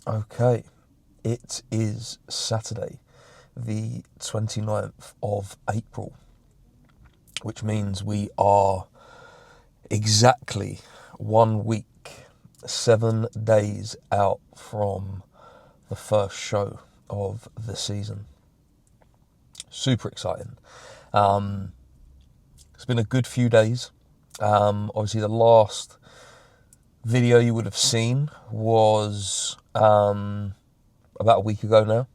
Okay, it is Saturday, the 29th of April, which means we are exactly 1 week, 7 days out from the first show of the season. Super exciting. It's been a good few days. Obviously, the last video you would have seen was about a week ago now.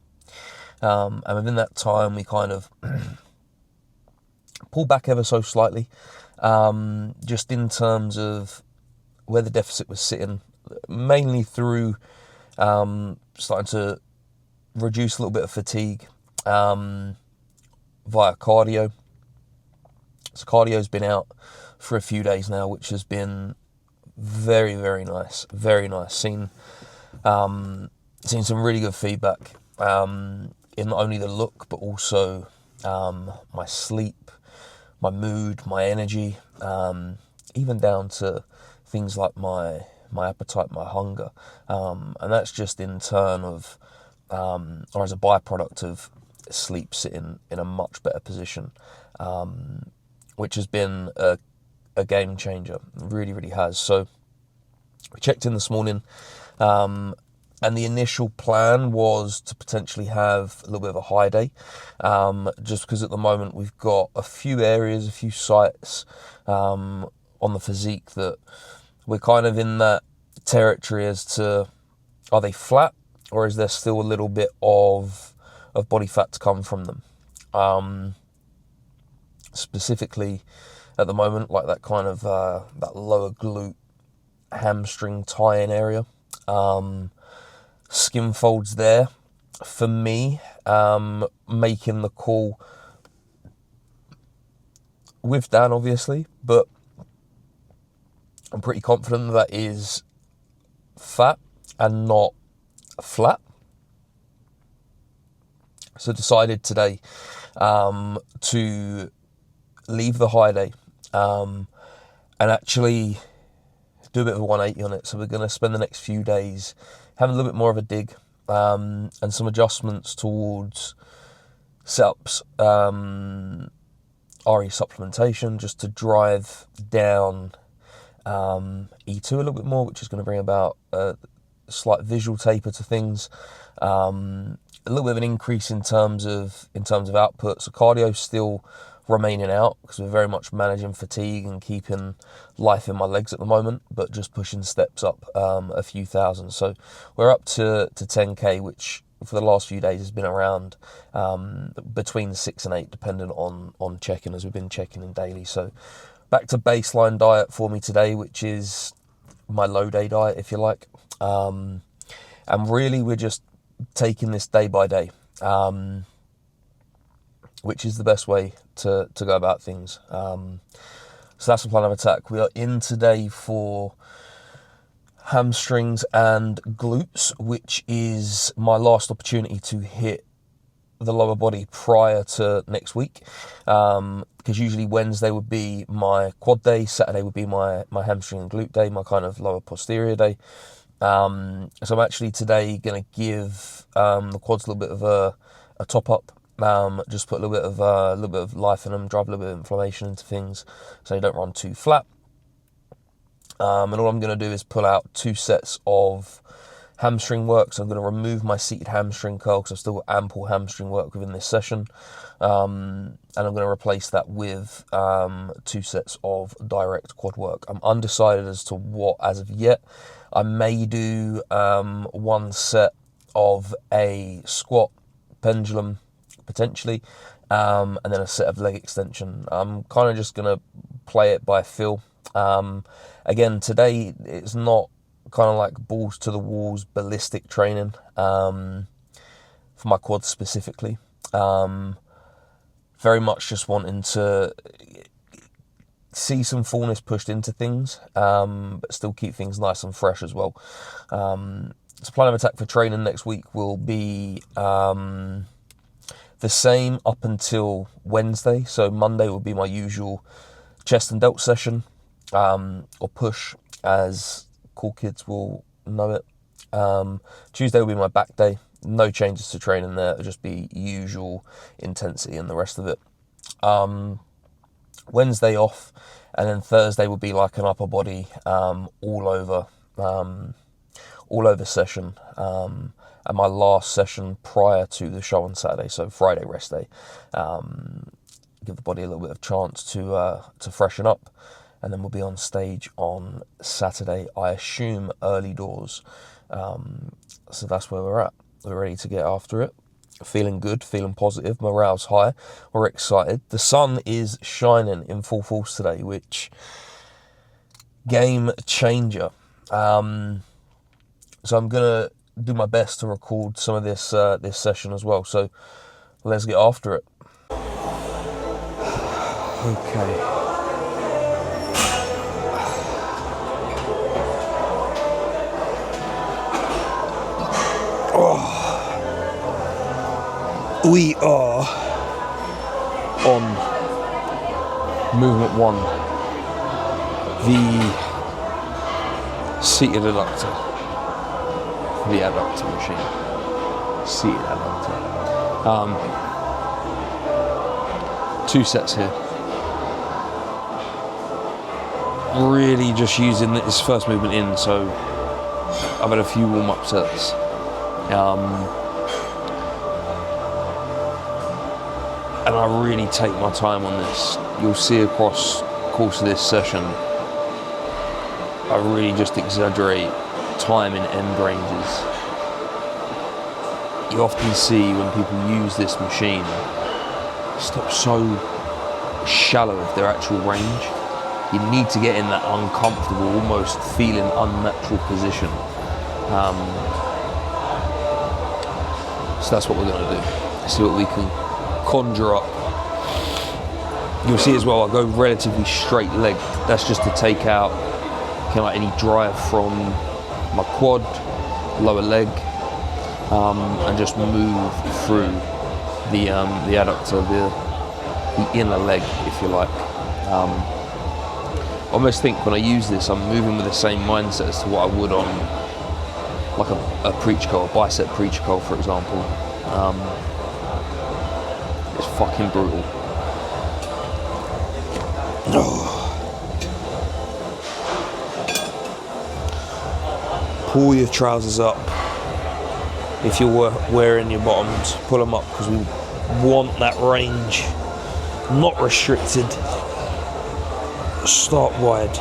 And within that time, we kind of pulled back ever so slightly, just in terms of where the deficit was sitting, mainly through starting to reduce a little bit of fatigue via cardio. So cardio's been out for a few days now, which has been very, very nice. Very nice. Seen some really good feedback in not only the look, but also my sleep, my mood, my energy, even down to things like my appetite, my hunger. And that's just in turn of, or as a byproduct of sleep sitting in a much better position, which has been a game changer. It really, really has. So we checked in this morning, and the initial plan was to potentially have a little bit of a high day, just because at the moment we've got a few areas, a few sites on the physique that we're kind of in that territory as to, are they flat or is there still a little bit of body fat to come from them? Specifically at the moment, like that kind of that lower glute, hamstring tie-in area. Skin folds there. For me, making the call with Dan, obviously, but I'm pretty confident that is fat and not flat. So decided today to leave the high day and actually do a bit of a 180 on it. So we're going to spend the next few days having a little bit more of a dig and some adjustments towards setups, RE supplementation, just to drive down E2 a little bit more, which is going to bring about a slight visual taper to things. A little bit of an increase in terms of output. So cardio still remaining out because we're very much managing fatigue and keeping life in my legs at the moment, but just pushing steps up a few thousand. So we're up to 10k, which for the last few days has been around between 6 and 8, depending on checking, as we've been checking in daily. So back to baseline diet for me today, which is my low day diet, if you like. And really we're just taking this day by day, which is the best way to go about things. So that's the plan of attack. We are in today for hamstrings and glutes, which is my last opportunity to hit the lower body prior to next week, because usually Wednesday would be my quad day, Saturday would be my hamstring and glute day, my kind of lower posterior day. So I'm actually today going to give the quads a little bit of a top up, just put a little bit of life in them, drive a little bit of inflammation into things so you don't run too flat. And all I'm going to do is pull out 2 sets of hamstring work. So I'm going to remove my seated hamstring curl because I've still got ample hamstring work within this session. And I'm going to replace that with 2 sets of direct quad work. I'm undecided as to what as of yet. I may do 1 set of a squat, pendulum, potentially, and then a set of leg extension. I'm kind of just going to play it by feel. Again, today it's not kind of like balls to the walls ballistic training for my quads specifically. Very much just wanting to see some fullness pushed into things, but still keep things nice and fresh as well. So plan of attack for training next week will be the same up until Wednesday. So Monday will be my usual chest and delt session, or push as cool kids will know it. Tuesday will be my back day. No changes to training there. It'll just be usual intensity and the rest of it. Wednesday off, and then Thursday will be like an upper body all over session. And my last session prior to the show on Saturday, so Friday rest day. Give the body a little bit of chance to freshen up, and then we'll be on stage on Saturday, I assume early doors. So that's where we're at. We're ready to get after it. Feeling good, feeling positive, morale's high. We're excited. The sun is shining in full force today, which game changer. So I'm gonna do my best to record some of this this session as well. So let's get after it. Okay. Oh. We are on movement 1, the seated adductor, the adductor machine, seated adductor. 2 sets here. Really just using this first movement in, so I've had a few warm-up sets. And I really take my time on this. You'll see across the course of this session, I really just exaggerate time in end ranges. You often see when people use this machine, stop so shallow of their actual range. You need to get in that uncomfortable, almost feeling unnatural position. So that's what we're going to do. See what we can conjure up. You'll see as well, I go relatively straight legged. That's just to take out kind of like any drive from my quad, lower leg, and just move through the adductor, the inner leg, if you like. I almost think when I use this, I'm moving with the same mindset as to what I would on like a preach curl, a bicep preach curl, for example. It's fucking brutal. Pull your trousers up. If you're wearing your bottoms, pull them up, because we want that range. Not restricted. Start wide.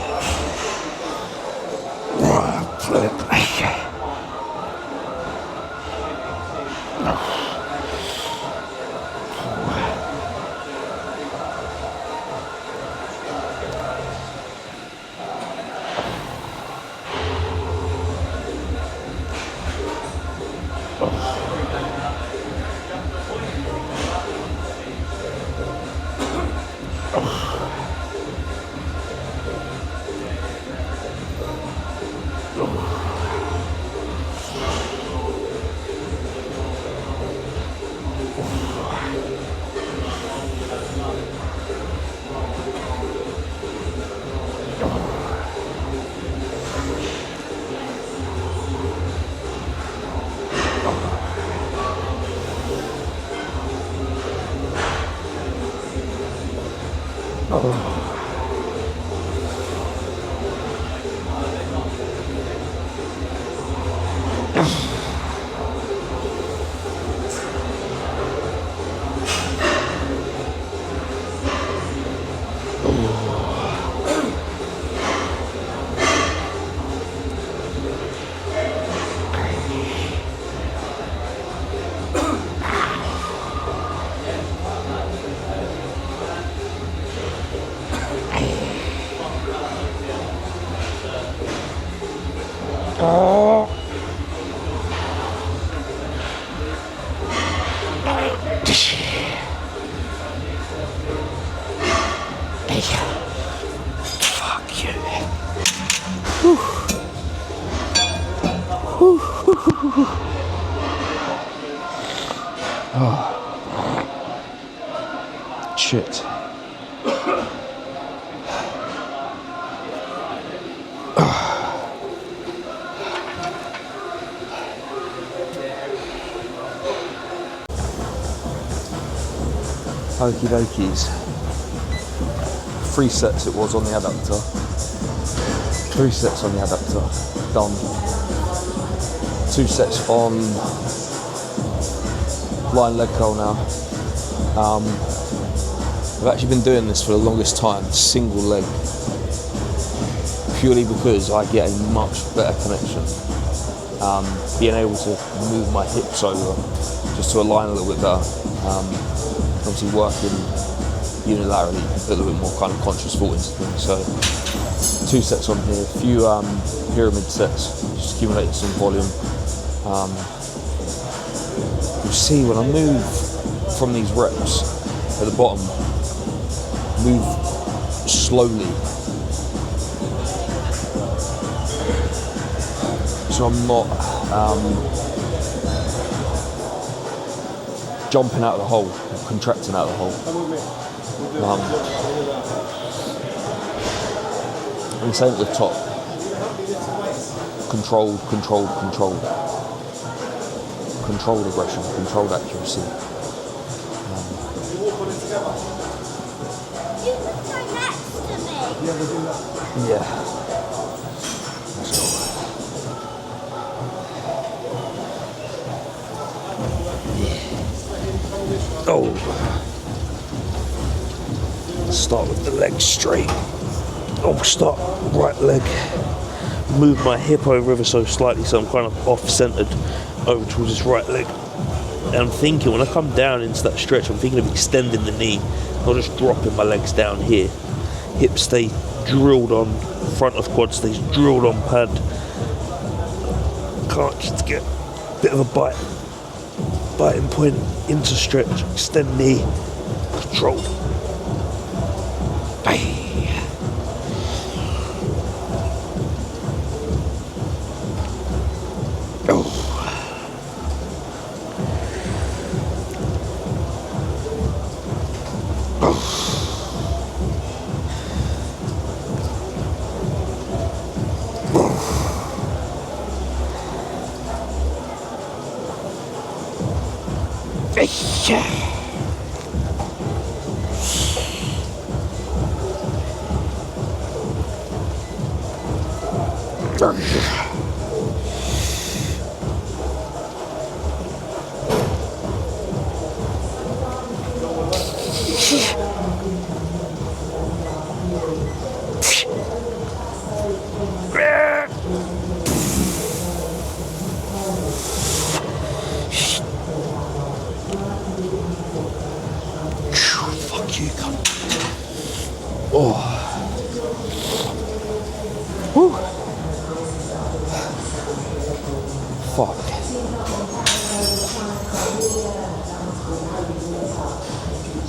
Fuck you. Oh. Shit. Okie dokies. 3 sets it was on the adductor. 3 sets on the adductor. Done. 2 sets on line leg curl now. I've actually been doing this for the longest time, single leg, purely because I get a much better connection. Being able to move my hips over just to align a little bit better. Obviously working unilaterally, you can put a little bit more kind of conscious thought into things. So 2 sets on here, a few pyramid sets, just accumulating some volume. You'll see when I move from these reps at the bottom, move slowly. So I'm not jumping out of the hole, contracting out of the hole. And same at the top. Controlled. Controlled aggression, controlled accuracy. You can sit next to me. Yeah. Let's go. Yeah. Oh. Start with the leg straight. Oh, start right leg. Move my hip over ever so slightly so I'm kind of off-centered over towards this right leg. And I'm thinking, when I come down into that stretch, I'm thinking of extending the knee, not just dropping my legs down here. Hips stay drilled on, front of quad stays drilled on pad. Can't just get a bit of a biting point into stretch, extend knee, controlled. Bang. Fuck you, cunt. Oh. Whew. Fuck.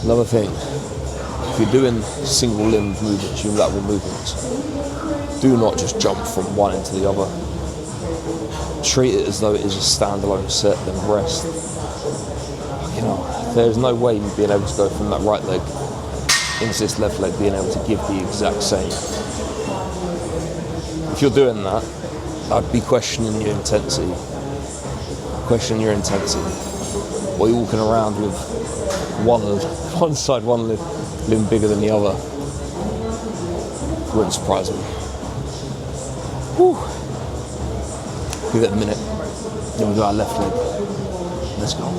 Another thing, if you're doing single limbed movements, unilateral movements, do not just jump from one into the other. Treat it as though it is a standalone set, then rest. You know, there's no way you'd being able to go from that right leg into this left leg being able to give the exact same. If you're doing that, I'd be questioning your intensity. Or you're walking around with one limb bigger than the other. Wouldn't surprise me. Whew. Give it a minute. Then we do our left leg. Let's go.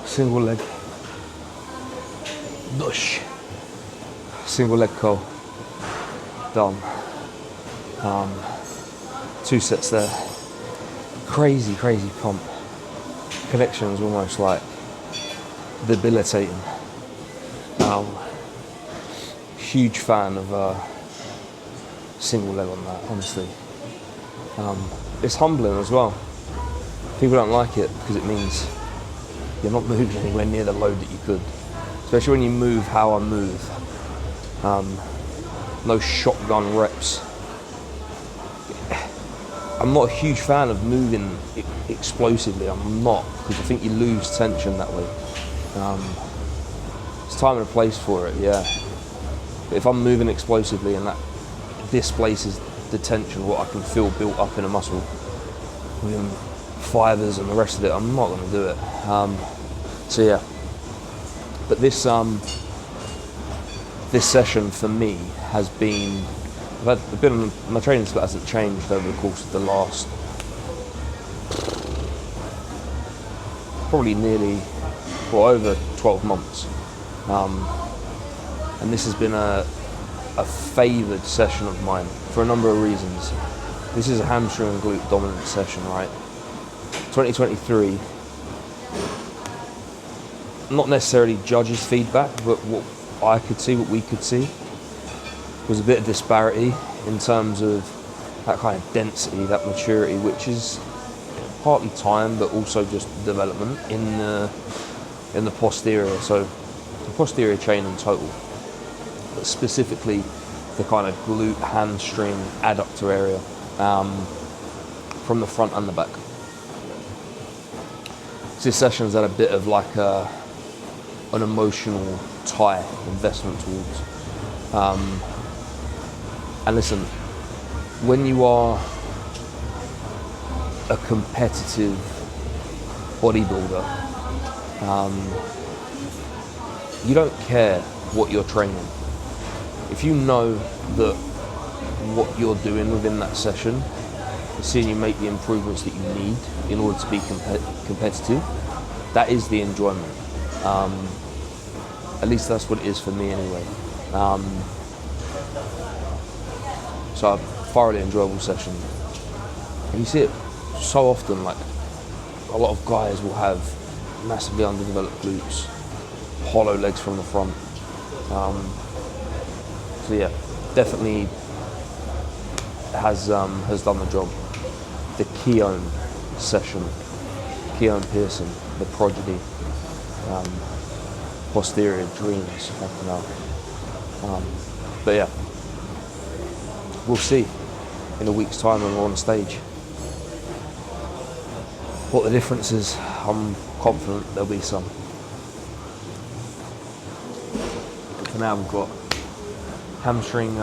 Single leg. Dush. Single leg curl. Done. 2 sets there. Crazy pump. Connection is almost like debilitating. Huge fan of single leg on that, honestly. It's humbling as well. People don't like it because it means you're not moving anywhere near the load that you could. Especially when you move how I move. No shotgun reps. I'm not a huge fan of moving explosively. I'm not, because I think you lose tension that way. It's time and a place for it, yeah. But if I'm moving explosively and that displaces the tension, what I can feel built up in a muscle, within fibers and the rest of it, I'm not going to do it. So yeah. But this session for me has been, my training split hasn't changed over the course of the last probably over 12 months. And this has been a favoured session of mine for a number of reasons. This is a hamstring and glute dominant session, right? 2023, not necessarily judges' feedback, but what I could see, what we could see, was a bit of disparity in terms of that kind of density, that maturity, which is partly time, but also just development in the posterior. So the posterior chain in total, but specifically the kind of glute, hamstring, adductor area, from the front and the back. So this session's had a bit of like an emotional tie investment towards. And listen, when you are a competitive bodybuilder, you don't care what you're training. If you know that what you're doing within that session is seeing you make the improvements that you need in order to be competitive, that is the enjoyment. At least that's what it is for me anyway. So a thoroughly enjoyable session. And you see it so often, like a lot of guys will have massively underdeveloped glutes, hollow legs from the front. So yeah, definitely has done the job. The Keown session, Keown Pearson, the prodigy, posterior dreams, fucking hell. But yeah, we'll see in a week's time when we're on stage what the difference is. I'm confident there'll be some. But for now we've got hamstring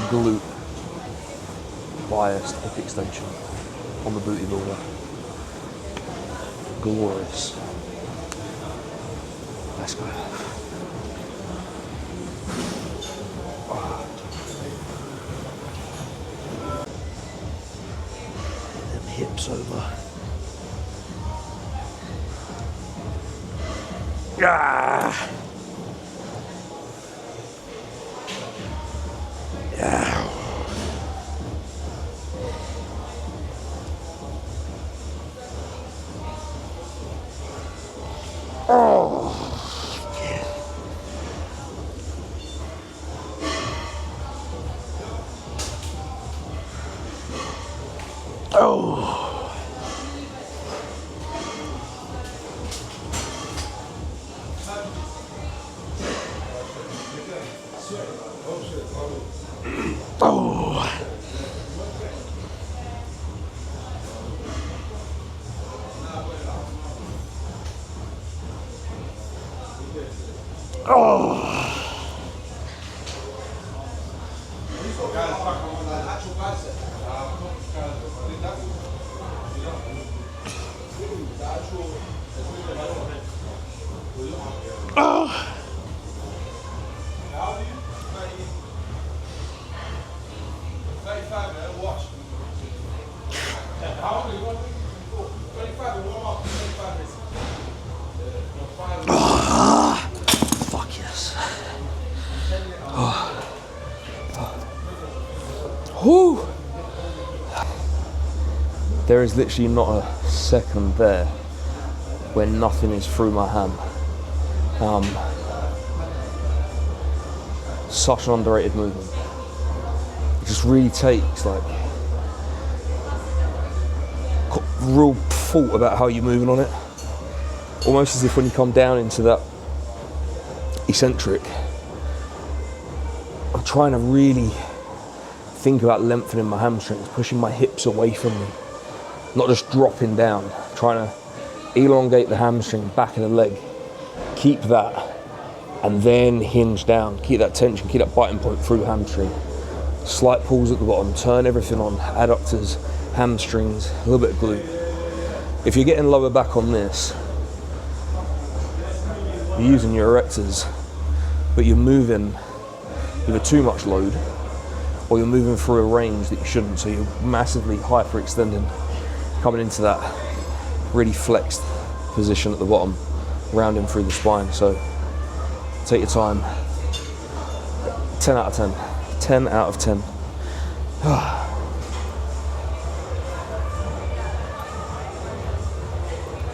glute biased hip extension on the booty builder. Glorious. Let's go. Them hips over. Yeah. Yeah. Oh. Yeah. Oh. Oh. Oh. Oh. Fuck yes. Oh. Whew. There is literally not a second there where nothing is through my hand. Such an underrated movement. It just really takes like real thought about how you're moving on it. Almost as if when you come down into that eccentric, I'm trying to really think about lengthening my hamstrings, pushing my hips away from me, not just dropping down, trying to elongate the hamstring, back of the leg, keep that, and then hinge down, keep that tension, keep that biting point through hamstring. Slight pulls at the bottom, turn everything on, adductors, hamstrings, a little bit of glute. If you're getting lower back on this, you're using your erectors, but you're moving either too much load or you're moving through a range that you shouldn't, so you're massively hyperextending, coming into that really flexed position at the bottom, rounding through the spine. So take your time. 10 out of 10. 10 out of 10.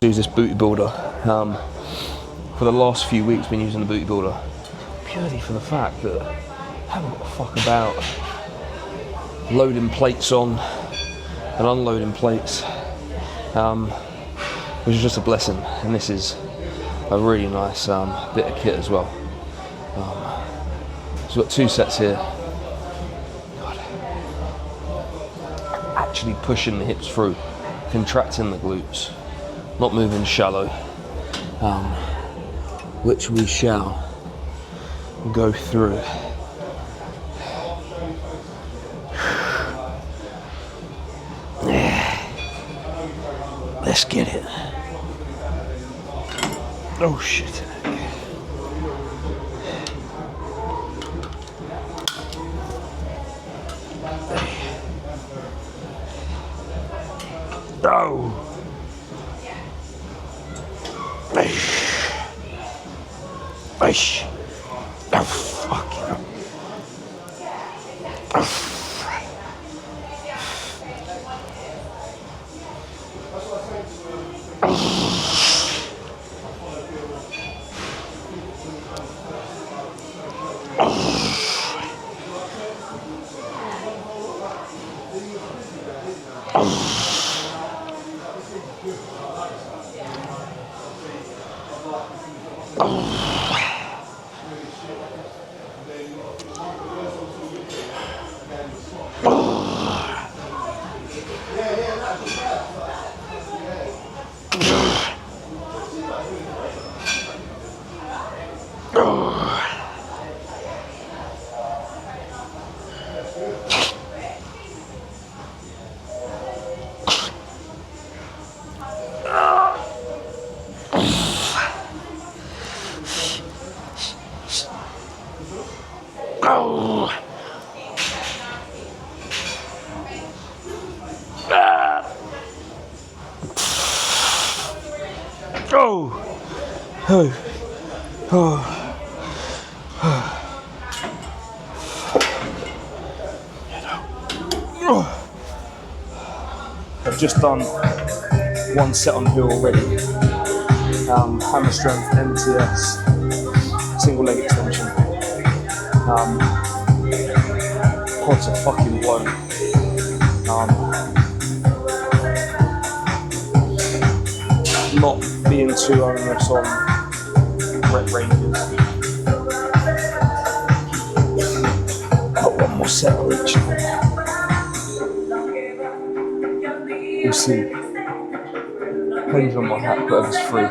Use this booty builder. For the last few weeks, been using the booty builder purely for the fact that I haven't got a fuck about loading plates on and unloading plates, which is just a blessing. And this is a really nice bit of kit as well. So we've got 2 sets here. God. Actually pushing the hips through, contracting the glutes, not moving shallow, which we shall go through. Let's get it. Oh shit. Oh. Oh fuck. I've just done 1 set on here already. Hammer strength, MTS, single leg extension. Quads are fucking blown. Not being too onerous on rep ranges. Got 1 more set of each. We'll see. Depends on my hat, whatever's free.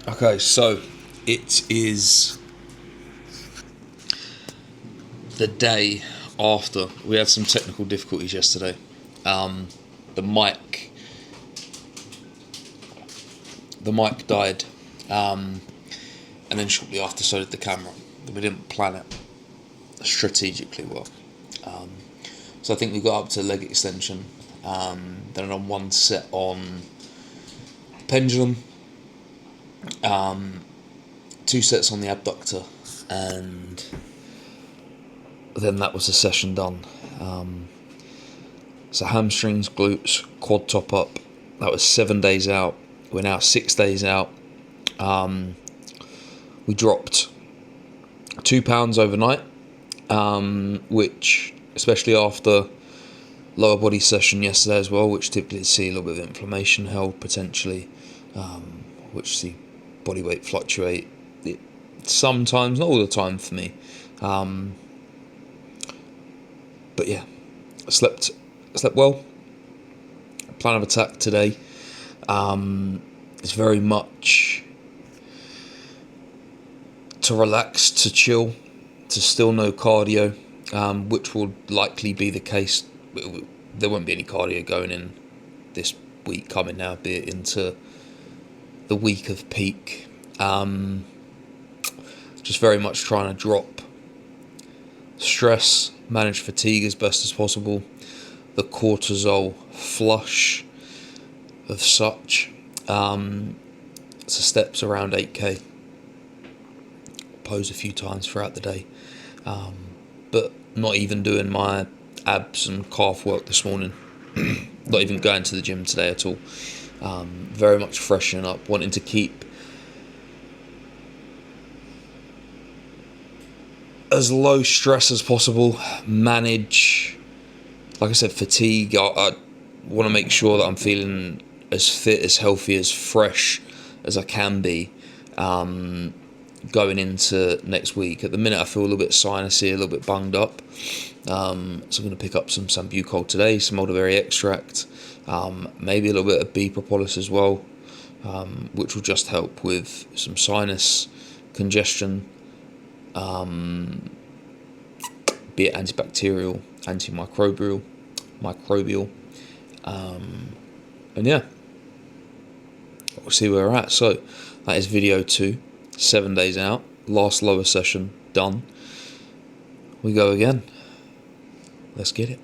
Okay, so it is the day after. We had some technical difficulties yesterday. The mic died, and then shortly after, so did the camera. We didn't plan it strategically well. So I think we got up to leg extension, then on one set on pendulum, 2 sets on the abductor, and then that was the session done. So hamstrings, glutes, quad top up. That was 7 days out. We're now 6 days out. We dropped 2 pounds overnight, which, especially after lower body session yesterday as well, which typically see a little bit of inflammation held potentially, which see body weight fluctuate sometimes, not all the time for me. But yeah, I slept well. Plan of attack today is very much to relax, to chill, to still no cardio, which will likely be the case. There won't be any cardio going in this week coming now, be it into the week of peak. Just very much trying to drop stress, manage fatigue as best as possible, the cortisol flush of such. So steps around 8k, pose a few times throughout the day, but not even doing my abs and calf work this morning. Not even going to the gym today at all. Very much freshening up, wanting to keep as low stress as possible, manage, like I said, fatigue. I want to make sure that I'm feeling as fit, as healthy, as fresh as I can be going into next week. At the minute, I feel a little bit sinusy, a little bit bunged up. So I'm going to pick up some sambucol today, some elderberry extract, maybe a little bit of bee propolis as well, which will just help with some sinus congestion, be it antibacterial, antimicrobial, and yeah, we'll see where we're at. So that is video 2, 7 days out, last lower session done. We go again. Let's get it.